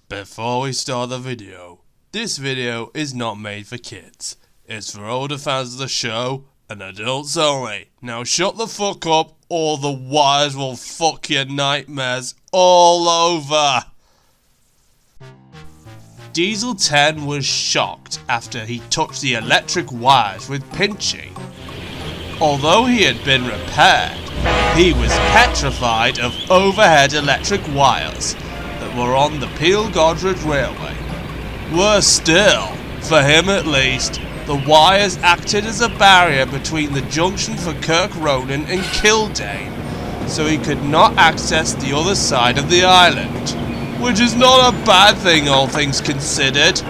Before we start the video, this video is not made for kids. It's for older fans of the show and adults only. Now shut the fuck up or the wires will fuck your nightmares all over. Diesel 10 was shocked after he touched the electric wires with Pinchy. Although he had been repaired, he was petrified of overhead electric wires that were on the Peel Godred Railway. Worse still, for him at least, the wires acted as a barrier between the junction for Kirk Ronan and Kildane, so he could not access the other side of the island, which is not a bad thing, all things considered.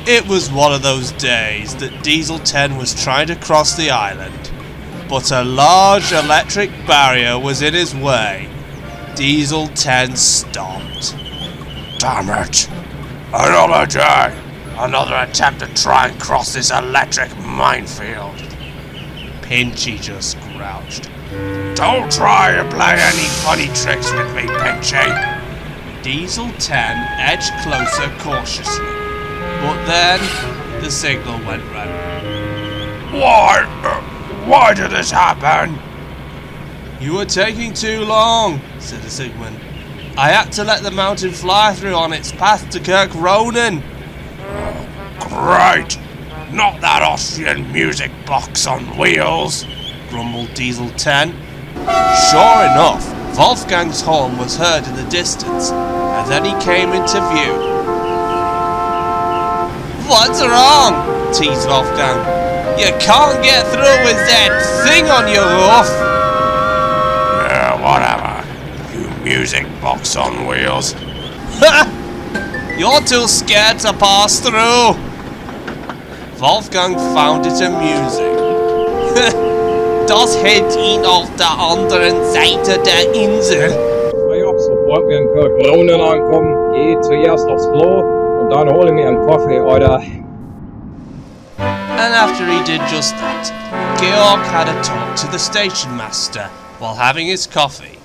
It was one of those days that Diesel 10 was trying to cross the island, but a large electric barrier was in his way. Diesel 10 stopped. Damn it! Another day! Another attempt to try and cross this electric minefield. Pinchy just grouched. Don't try to play any funny tricks with me, Pinchy. Diesel 10 edged closer cautiously, but then the signal went red. Why did this happen? You were taking too long, said the signalman. I had to let the mountain fly through on its path to Kirk Ronan. Great! Not that Austrian music box on wheels, grumbled Diesel 10. Sure enough, Wolfgang's horn was heard in the distance, and then he came into view. What's wrong? Teased Wolfgang. You can't get through with that thing on your roof. Whatever. You music box on wheels. You're too scared to pass through. Wolfgang found it amusing. Das hält ihn auf der anderen Seite der Insel. Sobald wir in Kirk Ronan ankommen, geh zuerst aufs Klo und dann hole mir einen Kaffee, oder? And after he did just that, Georg had a talk to the Stationmaster while having his coffee.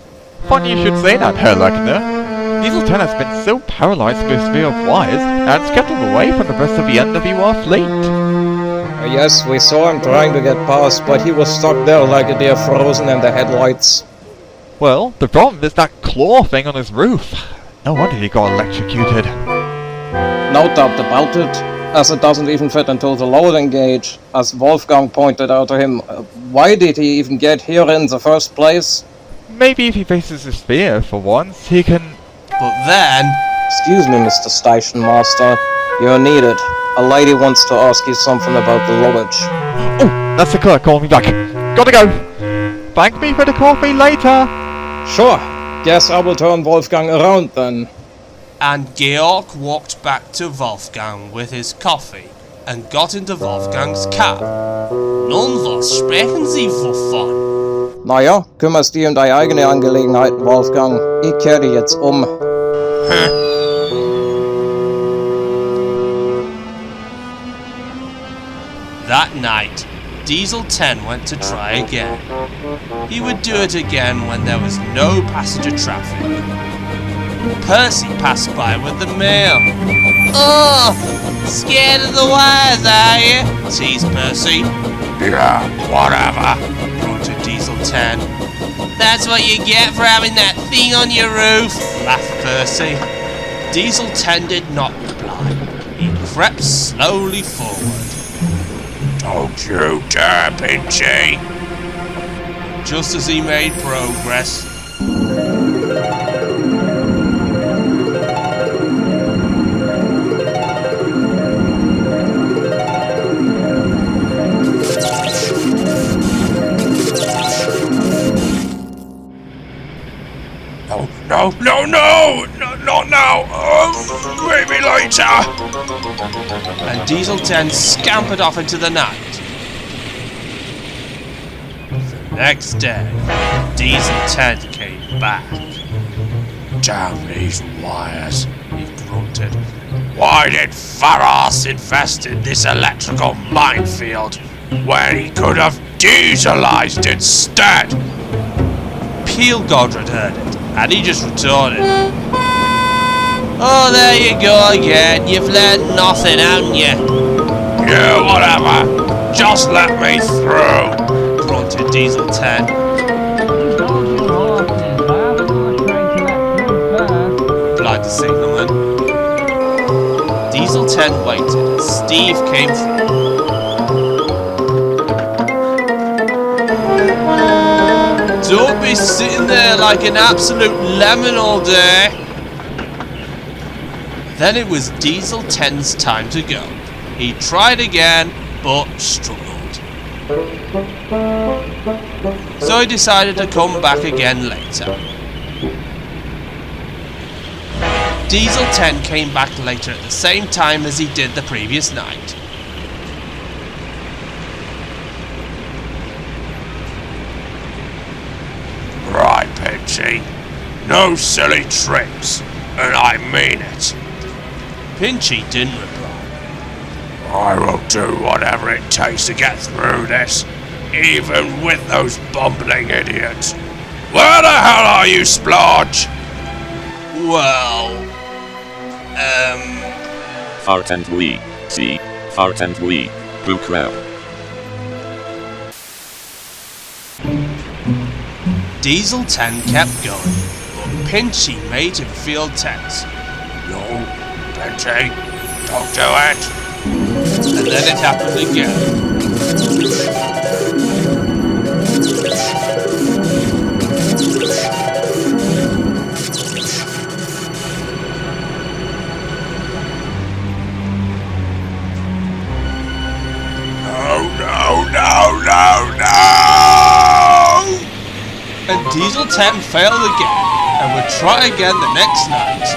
Funny you should say that, Herr Lechner. Diesel 10 has been so paralyzed by his fear of wires and scattered away from the rest of the NWR fleet. Yes, we saw him trying to get past, but he was stuck there like a deer frozen in the headlights. Well, the problem is that claw thing on his roof. No wonder he got electrocuted. No doubt about it, as it doesn't even fit into the loading gauge. As Wolfgang pointed out to him, why did he even get here in the first place? Maybe if he faces his fear for once, he can... But then... Excuse me, Mr. Stationmaster. You're needed. A lady wants to ask you something about the luggage. Oh, that's the clerk calling me back. Gotta go. Thank me for the coffee later. Sure. Guess I will turn Wolfgang around then. And Georg walked back to Wolfgang with his coffee and got into Wolfgangs cab. Nun, was sprechen Sie wovon? Naja, kümmerst dich um deine eigene Angelegenheiten, Wolfgang. Ich kehre dich jetzt um. That night, Diesel 10 went to try again. He would do it again when there was no passenger traffic. Percy passed by with the mail. Oh, scared of the wires, are you? Teased Percy. Yeah, whatever, grunted Diesel 10. That's what you get for having that thing on your roof, laughed Percy. Diesel 10 did not reply. He crept slowly forward. Don't you dare, Pinchy! Just as he made progress, No, not now! Maybe later! And Diesel 10 scampered off into the night. The next day, Diesel 10 came back. Damn these wires, he grunted. Why did Faras invest in this electrical minefield when he could have dieselized instead? Peel Godred heard it, and he just retorted, "Oh, there you go again, you've learned nothing, haven't you?" Yeah, whatever. Just let me through. Grunted Diesel 10. Replied the signalman. Diesel 10 waited as Steve came through. Don't be sitting there like an absolute lemon all day. Then it was Diesel 10's time to go. He tried again, but struggled. So he decided to come back again later. Diesel 10 came back later at the same time as he did the previous night. Right, Pinchy. No silly tricks, and I mean it. Pinchy didn't reply. I will do whatever it takes to get through this, even with those bumbling idiots. Where the hell are you, Splodge? Well, Fart and we, see, fart and we, blue crowd. Diesel 10 kept going, but Pinchy made him feel tense. No, Pinchy, don't do it. And then it happened again. No! And Diesel 10 failed again, and would try again the next night.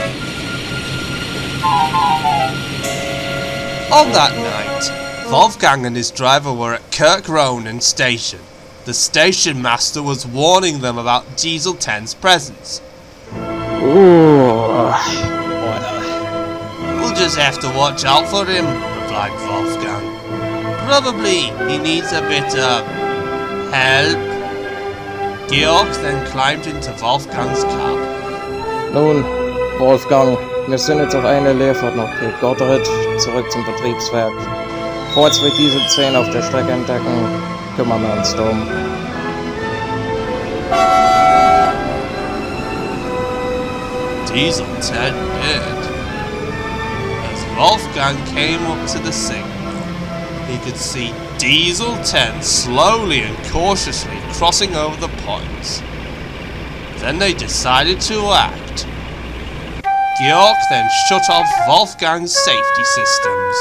On that night, Wolfgang and his driver were at Kirk Ronan station. The Stationmaster was warning them about Diesel 10's presence. Ooh. "We'll just have to watch out for him," replied Wolfgang. "Probably he needs a bit of help." Georg then climbed into Wolfgangs cab. Nun, Wolfgang, wir sind jetzt auf eine Leerfahrt nach Peel Godred, zurück zum Betriebswerk. Falls wir diese 10 auf der Strecke entdecken, kümmern wir uns drum. Diesel 10 did. As Wolfgang came up to the signal, he could see Diesel 10 slowly and cautiously crossing over the points. Then they decided to act. Georg then shut off Wolfgang's safety systems.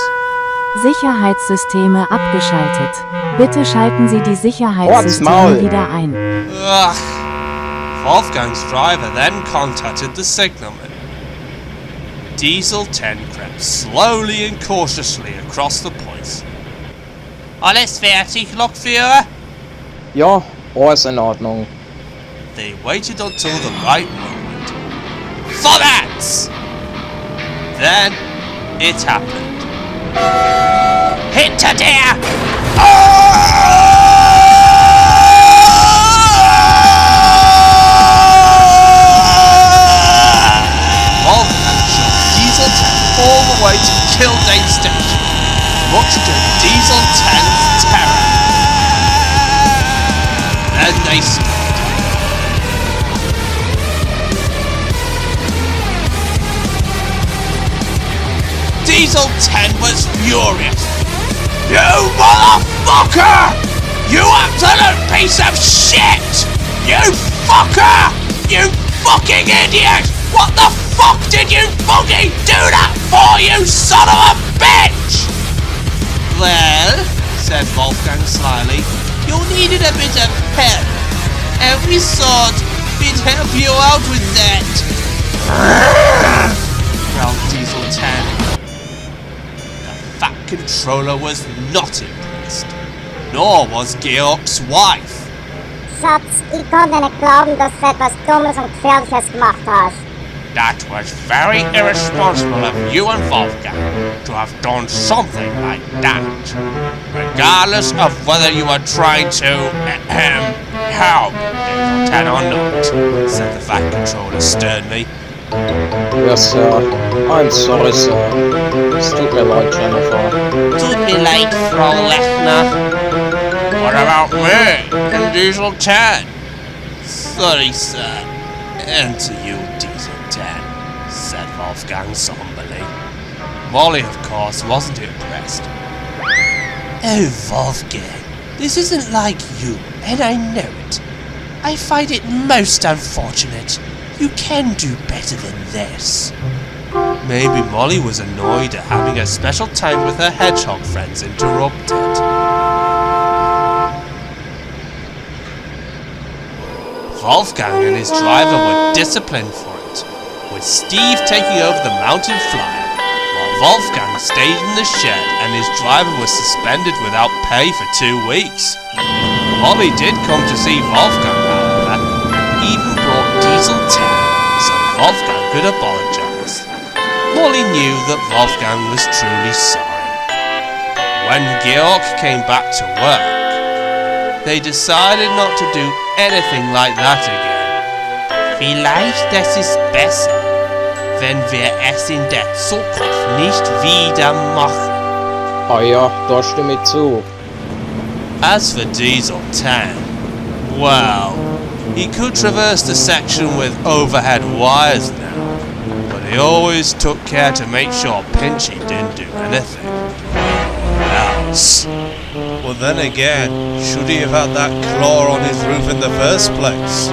Sicherheitssysteme abgeschaltet. Bitte schalten Sie die Sicherheitssysteme wieder ein. Ugh. Wolfgang's driver then contacted the signalman. Diesel 10 crept slowly and cautiously across the points. "Alles fertig, Lokführer?" Ja, alles in Ordnung. They waited until the right moment. Vorwärts! Then it happened. Hinter dir! Wolfgang shot Diesel 10 all the way to Kildane Station, much to Diesel 10's terror. Then they stopped. Diesel 10 was furious. You motherfucker! You absolute piece of shit! You fucker! You fucking idiot! What the fuck did you fucking do that for, you son of a bitch? "Well," said Wolfgang slyly, "you needed a bit of help, and we thought we'd help you out with that," growled Diesel 10. The Fat Controller was not impressed, nor was Georg's wife. Schatz, ich konnte nicht glauben, dass du etwas Dummes und Gefährliches gemacht hast. That was very irresponsible of you and Wolfgang to have done something like that, regardless of whether you were trying to help Diesel can or not, said the Vat Controller sternly. Yes, sir. I'm sorry, sir. Es tut mir leid, Jennifer. Tut mir leid, Frau Lechner. What about me and Diesel 10? Sorry, sir. And to you, Diesel 10, said Wolfgang somberly. Molly, of course, wasn't impressed. Oh, Wolfgang, this isn't like you, and I know it. I find it most unfortunate. You can do better than this. Maybe Molly was annoyed at having a special time with her hedgehog friends interrupted. Wolfgang and his driver were disciplined for it, with Steve taking over the mountain flyer, while Wolfgang stayed in the shed and his driver was suspended without pay for 2 weeks. Molly did come to see Wolfgang, however, even brought Diesel 10 so Wolfgang could apologise. Molly knew that Wolfgang was truly sorry. When Georg came back to work, they decided not to do anything like that again. Vielleicht das ist besser, wenn wir es in der Zukunft nicht wieder machen. Ah ja, da stimme ich zu. As for Diesel 10, well, he could traverse the section with overhead wires now, but he always took care to make sure Pinchy didn't do anything else. Well, then again, should he have had that claw on his roof in the first place?